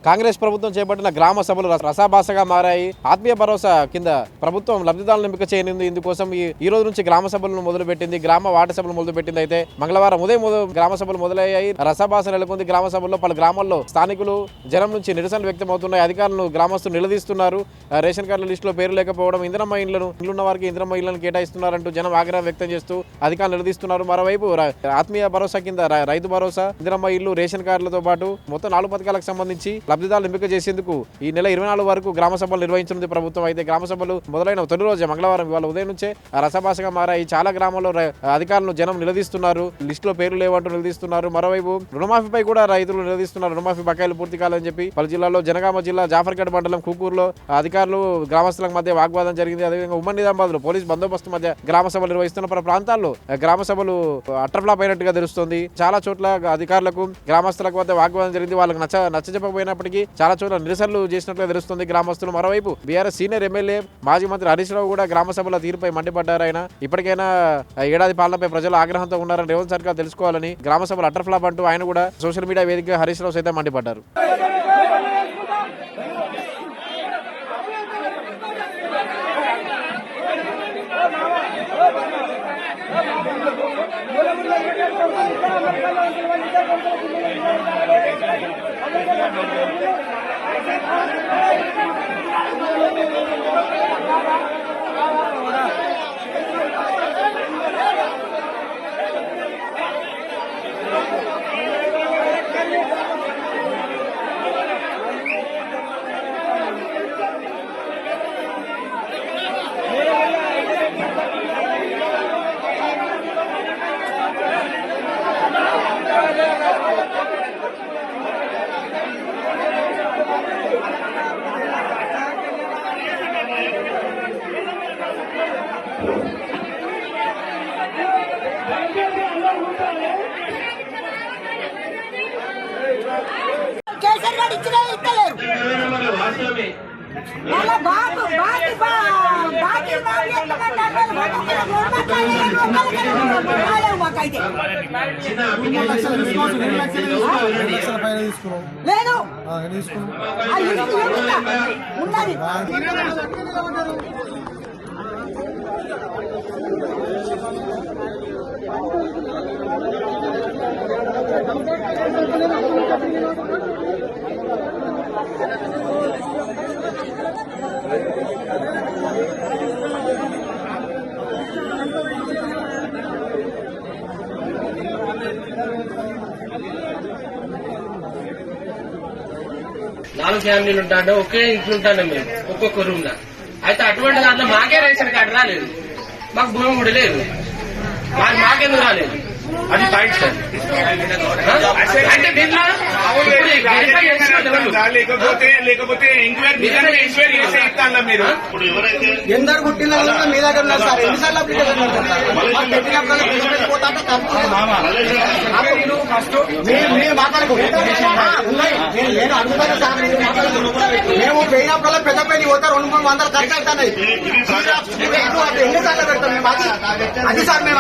కాంగ్రెస్ ప్రభుత్వం చేపట్టిన గ్రామ సభలు రసాభాసగా మారాయి. ఆత్మీయ భరోసా కింద ప్రభుత్వం లబ్ధిదారులను ఎంపిక చేయనుంది. ఇందుకోసం ఈ రోజు నుంచి గ్రామ సభలను మొదలుపెట్టింది, గ్రామ వార్డు సభలు మొదలుపెట్టింది. అయితే మంగళవారం ఉదయం గ్రామ సభలు మొదలయ్యాయి. రసాభాస నెలకొంది గ్రామ సభల్లో. పలు గ్రామాల్లో స్థానికులు జనం నుంచి నిరసనలు వ్యక్తమవుతున్నాయి. అధికారులను గ్రామస్తులు నిలదీస్తున్నారు. రేషన్ కార్డుల లిస్టులో పేరు లేకపోవడం, ఇందిరమ్మ ఇళ్లున్న వారికి ఇందిరమ్మ ఇళ్లను కేటాయిస్తున్నారంటూ జనం ఆగ్రహం వ్యక్తం చేస్తూ అధికారులు నిలదీస్తున్నారు. మరోవైపు ఆత్మీయ భరోసా కింద రైతు భరోసా, ఇందిరమ్మ ఇల్లు, రేషన్ కార్డులతో పాటు మొత్తం 4 పథకాలకు సంబంధించి లబ్ధిదారులు ఎంపిక చేసేందుకు ఈ నెల 24 వరకు గ్రామ సభలు నిర్వహించనుంది ప్రభుత్వం. అయితే గ్రామ సభలు మొదలైన తొలి రోజు మంగళవారం ఇవాళ ఉదయం నుంచే రసభాసగా మారాయి. చాలా గ్రామాల్లో అధికారులను జనం నిలదీస్తున్నారు. లిస్టులో పేర్లు లేవంటూ నిలదీస్తున్నారు. మరోవైపు రుణమాఫీపై కూడా రైతులు నిలదీస్తున్నారు. రుణమాఫీ బకాయిలు పూర్తి కాలని చెప్పి పలు జిల్లాల్లో, జనగామ జిల్లా జాఫర్గఢ్ మండలం కూకూరులో అధికారులు గ్రామస్తుల మధ్య వాగ్వాదం జరిగింది. అదేవిధంగా ఉమ్మడి నిజామాబాద్ లో పోలీస్ బందోబస్తు మధ్య గ్రామ సభలు నిర్వహిస్తున్న పలు ప్రాంతాల్లో గ్రామ సభలు అట్రఫ్లాప్ అయినట్టుగా తెలుస్తోంది. చాలా చోట్ల అధికారులకు గ్రామస్తులకు మధ్య వాగ్వాదం జరిగింది. వాళ్ళకి నచ్చజెప్పకపోయినప్పటికీ చాలా చోట్ల నిరసనలు చేసినట్టుగా తెలుస్తుంది గ్రామస్తులు. మరోవైపు బీఆర్ఎస్ సీనియర్ ఎమ్మెల్యే మాజీ మంత్రి హరీష్ రావు కూడా గ్రామ సభల తీరుపై మండిపడ్డారు. ఆయన ఇప్పటికైనా ఏడాది పాలనపై ప్రజలు ఆగ్రహంతో ఉన్నారని రేవంత్ సర్కార్ తెలుసుకోవాలని, గ్రామ సభలు అటర్ఫ్లాప్ అంటూ ఆయన కూడా సోషల్ మీడియా వేదికగా హరీష్ రావు సైతం మండిపడ్డారు. నాలుగు ఫ్యామిలీలు ఉంటాడు, ఒకే ఇంట్లో ఉంటాడు మేము, ఒక్కొక్క రూమ్ లా. అయితే అటువంటి దాంట్లో మాకే రేషన్ కార్డు రాలేదు, మాకు భూమి కూడా లేదు, మాకెందుకు రాలేదు? అది పాయింట్ సార్. అంటే దీంట్లో లేకపోతే ఎంక్వైరీ చేసే ఇస్తాను మీరు. ఎందరు పుట్టిన మీ దగ్గర ఉన్నారు సార్. ఎన్నిసార్లు అప్లికేషన్ నేను అడుగుతాను సార్. మేము పోయినప్పుడల్లా పెద్ద పెళ్లి పోతే 200-300 ఖర్చు అవుతున్నాయి. ఎన్నిసార్లు పెడతాం మేము? అది సార్ మేము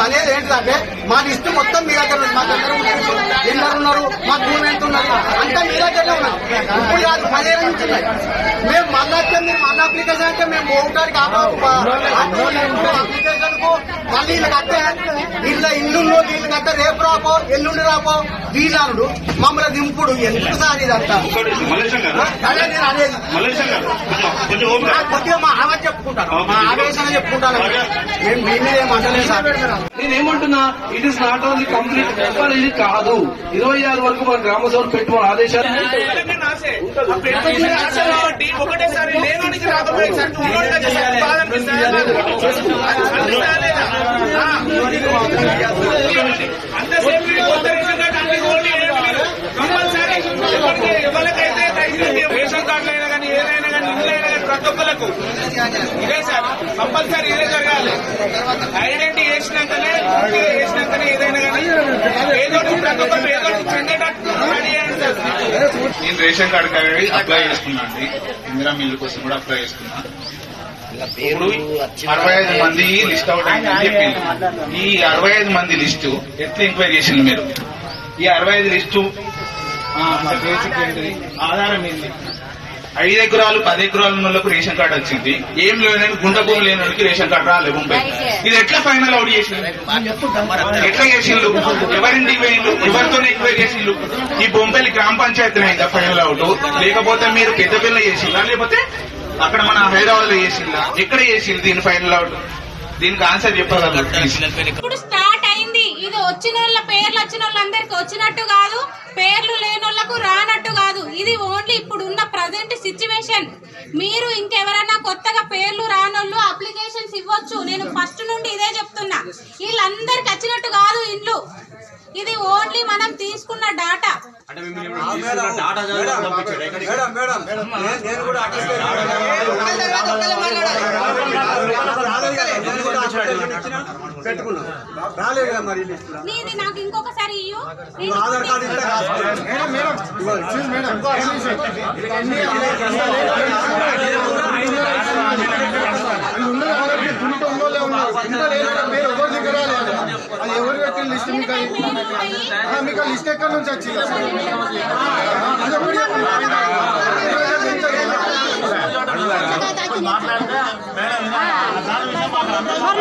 అనేది ఏంటంటే మా లిస్టు మొత్తం మీ దగ్గర ఉంది. మా దగ్గర ఎందరు ఉన్నారు, మా భూమి ఎంత ఉన్నది అంతా మీ దగ్గరనే ఉన్నది. ఇప్పుడు కాదు, 10 ఏళ్ళ నుంచి ఉన్నాయి. మేము మళ్ళీ మీరు మళ్ళీ అప్లికేషన్ అంటే మేము పోవడానికి అప్లికేషన్ కు మళ్ళీ వీళ్ళు కట్టే ఇల్లు వీళ్ళు కట్టే రేపు రాపో ఎల్లుండి రాపో వీళ్ళు మమ్మల్ని దింపుడు ఎందుకు సార్ ఇదంతా? అదే నేను అనేది కొద్దిగా మా ఆవేశం చెప్పుకుంటాను, మా ఆవేశంగా చెప్పుకుంటాను. మేము మీ మీద ఏమంటలేదు సార్. నేనేమంటున్నా, it is not only complete paper, ఇది కాదు. 26 వరకు మన గ్రామ సభ పెట్టుకోవాలి ఆదేశాలు. ఒకటేసారి లేనోడికి రాకపోయేసరికి ఎవరికైతే రేషన్ కార్డులు అయినా కానీ ఏదైనా కానీ ఇళ్ళైనా కానీ ప్రతి ఒక్కరికి ఇదే సార్ కంపల్సరీ ఇదే జరగాలి. ఐడెంటిటీ వేసినాకనే ఏదైనా కానీ ఏదో ప్రతి ఒక్కరు ఏదో చెందేటట్టు రెడీ చేయండి సార్. నేను రేషన్ కార్డు అప్లై చేసుకున్నా అండి, ఇందిరా మిల్లు కోసం కూడా అప్లై చేసుకున్నా. ఇప్పుడు 65 మంది లిస్ట్ అవుట్ అయిందని చెప్పింది. ఈ 65 మంది లిస్టు ఎట్లా ఎంక్వైరీ చేసింది మీరు? ఈ 65 లిస్టు బేసిక్ ఏంటిది? ఆధారం ఏంటి? 5 ఎకరాలు 10 ఎకరాల వాళ్ళకు రేషన్ కార్డు వచ్చింది. ఏం లేని గుంట భూమి లేని వాళ్ళకి రేషన్ కార్డు రాలేదు ముంబై. ఇది ఎట్లా ఫైనల్ అవుట్ చేసింది? ఎట్లా చేసిండు? ఎవరింటికి పోయిండు? ఎవరితో ఎక్కువ చేసిండు? ఈ బొంబైలి గ్రామ పంచాయతీ అయిందా ఫైనల్ అవుట్? లేకపోతే మీరు పెద్దపిల్ల చేసిందా? లేకపోతే అక్కడ మన హైదరాబాద్ లో చేసిందా? ఎక్కడ చేసింది దీని ఫైనల్ అవుట్? దీనికి ఆన్సర్ చెప్పగలరు. ఇప్పుడు స్టార్ట్ అయింది. ఇది వచ్చిన వాళ్ళ పేర్లు వచ్చిన వాళ్ళందరికి వచ్చినట్టు కాదు, పేర్లు లేని వాళ్ళకు రానట్టు కాదు. ఇది ఓన్లీ ఇప్పుడు ఉన్న ప్రజెంట్ సిచ్యువేషన్. మీరు ఇంకెవరైనా కొత్తగా పేర్లు రానోళ్ళు అప్లికేషన్స్ ఇవ్వచ్చు. నేను ఫస్ట్ నుండి ఇదే చెప్తున్నా. వీళ్ళందరికి వచ్చినట్టు కాదు ఇండ్లు. ఇది ఓన్లీ మనం తీసుకున్న డాటా. నీది నాకు ఇంకొకసారి ఇయ్యు. అది ఎవరు పెట్టిన లిస్ట్ మీకు లిస్ట్ ఎక్కడి నుంచి వచ్చింది?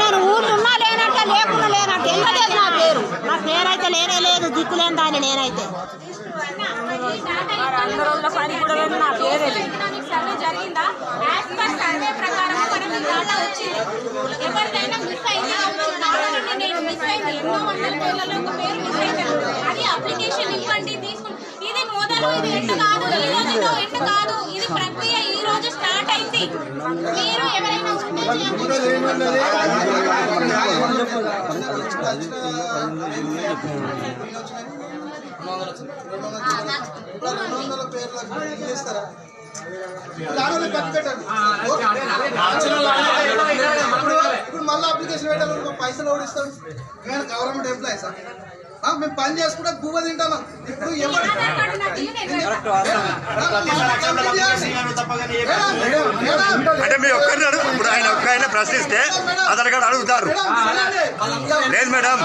నేను ఊర్లు ఉన్నా లేనట్టే లేకుండా లేనట్టు వెళ్ళలేదు. నా పేరు అయితే లేనే లేదు. దిక్కులేని దాన్ని నేనైతే సర్వే జరిగిందా? యాజ్ పర్ సర్వే ప్రకారం మనకి డాటా వచ్చింది. ఎవరిదైనా మిస్ అయింది కావచ్చు. నేను మిస్ అయింది. ఎన్నో వందల పేర్లలో ఒక పేరు మిస్ అయింది. అది అప్లికేషన్ ఇవ్వండి తీసుకుని. ఇది మొదలు, ఇది ఎండ్ కాదు. ఈ రోజుతో ఎండ్ కాదు. ఇది ప్రక్రియ ఈ రోజు స్టార్ట్ అయింది. మీరు ఎవరైనా ఇప్పుడు మళ్ళీ అప్లికేషన్ పెట్టాలి. పైసలు ఎవరు ఇస్తాడు? మేము గవర్నమెంట్ ఎంప్లాయీస్ మేము పని చేసుకుంటే గువ్వ తింటాను. ఇప్పుడు అంటే మీరు ఒక్కరిని అడుగు. ఇప్పుడు ఆయన ఒక్క ప్రశ్నిస్తే అతను కూడా అడుగుతారు. లేదు మేడం.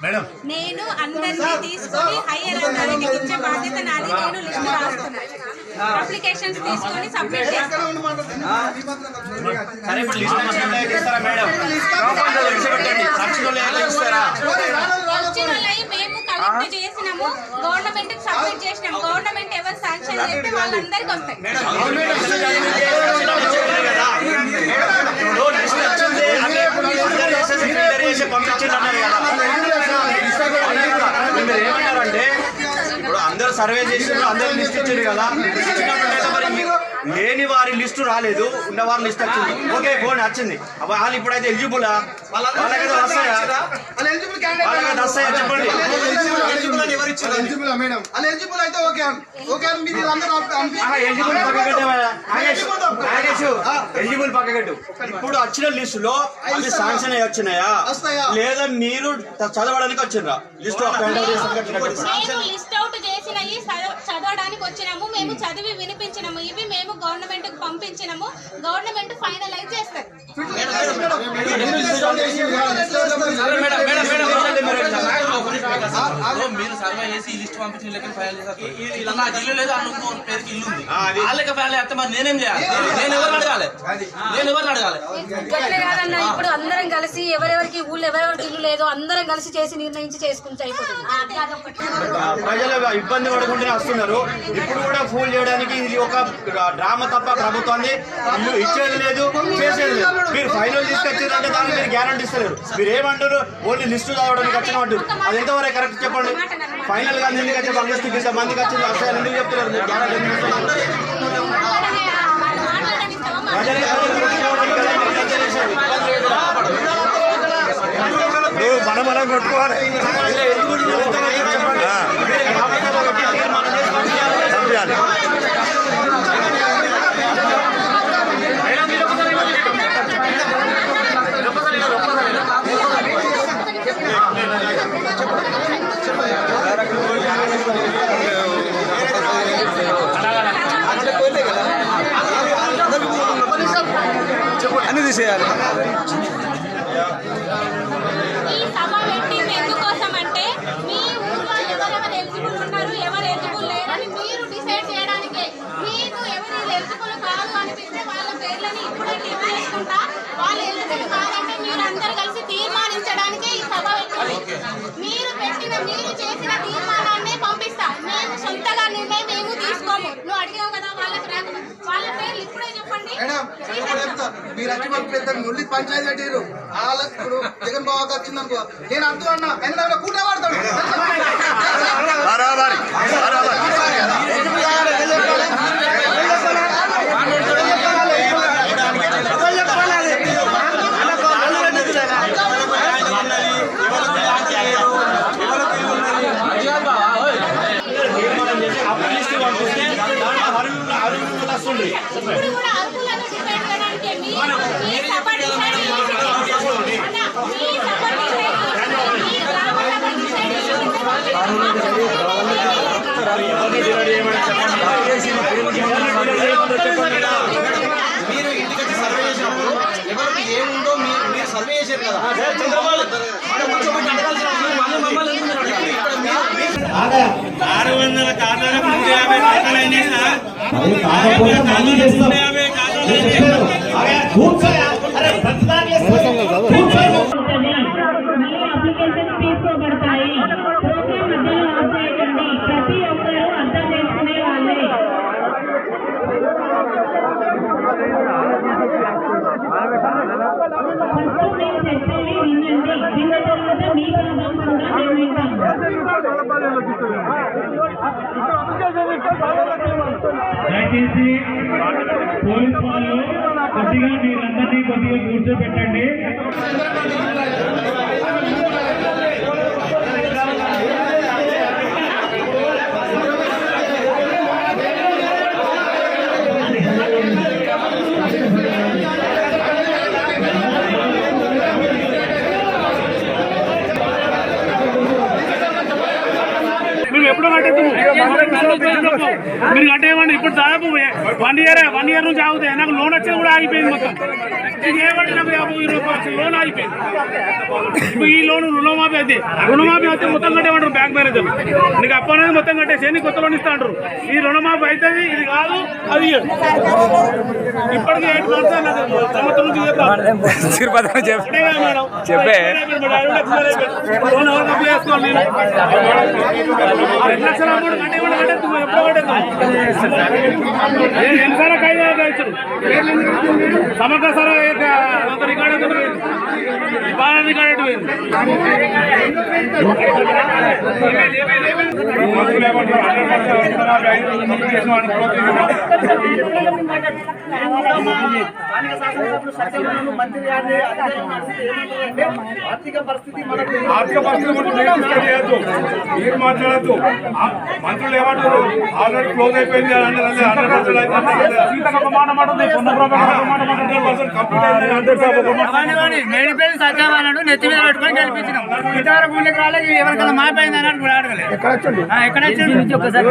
మేడం నేను అందరినీ తీసుకొని హైయర్ అథారిటీకి ఇచ్చే బాధ్యత నాది. నేను లిస్ట్ రాస్తున్నా. అప్లికేషన్స్ తీసుకొని సబ్మిట్ చేస్తాను. మేము కలెక్ట్ చేసినాము, గవర్నమెంట్ కి సబ్మిట్ చేసినాము. గవర్నమెంట్ ఎవరు శాంక్షన్ చేస్తే వాళ్ళందరికీ వస్తాయి. ఏమంటారంటే ఇప్పుడు అందరూ సర్వే చేసినారు, అందరూ లిస్ట్ ఇచ్చారు కదా. లేని వారి లిస్టు రాలేదు, ఉన్న వారి లిస్ట్ వచ్చింది. ఓకే ఫోన్ వచ్చింది. వాళ్ళు ఇప్పుడైతే ఎలిజిబులా? వాళ్ళకైతే వస్తాయా? వాళ్ళకైతే వస్తాయా చెప్పండి. ఎలిజిబుల్ పక్కగట్టు. ఇప్పుడు వచ్చిన లిస్టు లో అవి శాంక్షన్ అయ్యి వచ్చినాయా లేదా మీరు చదవడానికి వచ్చిండ్రా? లిస్ట్ లిస్ట్ అవుట్ చేసినవి చదవడానికి వచ్చినాము. మేము చదివి వినిపించినాము. ఇవి మేము గవర్నమెంట్ కు పంపించినాము. గవర్నమెంట్ ఫైనలైజ్ చేస్తారు. మీరు సర్వే చేసి లిస్ట్ పంపించిన లెక్క ఫైనల్ చేస్తారు. నాకు ఇల్లు లేదు, అనుకో పేరుకి ఇల్లు ఉంది. ఆ లెక్క ఫైనల్ చేస్తే మరి నేనేం చేయాలి? నేను ఎవరిని అడగాలి? కాదన్నా. ఇప్పుడు అందరం కలిసి ఎవరెవరికి ఊళ్ళో ఎవరెవరికి ఇల్లు లేదో అందరం కలిసి చేసి నిర్ణయించి చేసుకుంటే అయిపోతుంది. ప్రజలు ఇబ్బంది పడుకుంటూనే వస్తున్నారు. ఇప్పుడు కూడా ఫూల్ చేయడానికి ఇది ఒక డ్రామా తప్ప ప్రభుత్వాన్ని ఇల్లు ఇచ్చేది లేదు, చేసేది లేదు. మీరు ఫైనల్ తీసుకొచ్చారంటే దానికి మీరు గ్యారంటీ ఇస్తలేరు. మీరు ఏమంటారు? ఓన్లీ లిస్టు చదవడానికి వచ్చిన అంటారు. అది ఎంతవరకు కరెక్ట్ చెప్పండి. ఫైనల్ గా ఎందుకు వచ్చే బంగ్లాస్కి ఇంత మందికి వచ్చింది వస్తాయని ఎందుకు చెప్తున్నారు? మీరు గ్యారంటీ ఎందుకు మనం మనం కొట్టుకోవాలి. పంపించాలి. అన్ని తీసేయాలి. ఈ సభ పెట్టింది ఎందుకోసం మీరు చేసిన తీర్మానాన్ని పంపిస్తా. మేము సొంతగా నిర్ణయం మేము తీసుకోము. నువ్వు అడిగావు కదా వాళ్ళకి రాకుండా వాళ్ళ పేర్లు ఇప్పుడే చెప్పండి. మీరు వచ్చి మాకు పెద్ద ముల్లి పంచాయతీ కట్టారు. ఇప్పుడు జగన్ బాబు వచ్చిందనుకో నేను అంటూ అన్నా ఎందుకంటే కూట వాడతాడు. ఇప్పుడు కూడా అర్హులను డిసైడ్ చేయడానికి మీ సభ డిసైడ్ చేసి మీ సభ డిసైడ్ చేసి మీ గ్రామ సభ డిసైడ్ మీరు ఇంటికి వచ్చి సర్వే చేసినప్పుడు ఎవరికి ఏముందో మీరు సర్వే చేశారు కదా. అప్లికేషన్ తీసుకోబడతాయి. ప్రోగ్రామ్ మధ్యలో ఆఫ్ చేయకండి. ప్రతి ఒక్కరూ అర్థం చేసుకునే వాళ్ళే. ఫస్ట్ మేము చెప్పేవి వినండి. విన్న తర్వాత మీ భాగం కూడా మేము వింటాం. దయచేసి పోలీస్ వాళ్ళు కొద్దిగా మీరందరినీ కొద్దిగా కూర్చోబెట్టండి. మేము ఎప్పుడు మీరు కట్టేయమండి. ఇప్పుడు దాదాపు 1 ఇయర్ నుంచి ఆగుతాయి. నాకు లోన్ వచ్చేది కూడా ఆగిపోయింది. మొత్తం ఏమంటే నాకు 50-20% లోన్ ఆగిపోయింది. ఇప్పుడు ఈ లోన్ రుణమాఫీ అయితే మొత్తం కట్టేమంటారు బ్యాంక్ మేనేజర్. నీకు అప్పు అనేది మొత్తం కట్టేసి నీకు కొత్త లోన్ ఇస్తా అంటారు. ఈ రుణమాఫీ అవుతుంది. ఇది కాదు అది ఇప్పటికీ 8 months సంవత్సరం నుంచి చెప్పే లోన్ ఎవరికి అప్లై చేసుకోవాలి. 2 లక్షల అమౌంట్ కట్టేవాళ్ళు కట్టేది ఎప్పుడో కట్టేద్దాం. ఎన్నిసార్లు ఖైదు ఇచ్చారు సమగ్ర సార్ రికార్డ్ అవుతుంది. బాగా రికార్డ్ అయిపోయింది. ఆర్థిక పరిస్థితి మీరు మాట్లాడద్దు. మంత్రులు ఏమంటారు ఆల్రెడీ క్లోజ్ అయిపోయింది అని మేడిపల్లి సత్యవాళ్ళు నెత్తి మీద పెట్టుకొని గెలిపించినాం. ఇంతవరకు ఊళ్ళకి రాలేదు. ఎవరికైనా మాపోయింది అని కూడా అడగలేదు. ఎక్కడ వచ్చింది ఒక్కసారి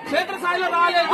క్షేత్రస్థాయిలో రాలేదు.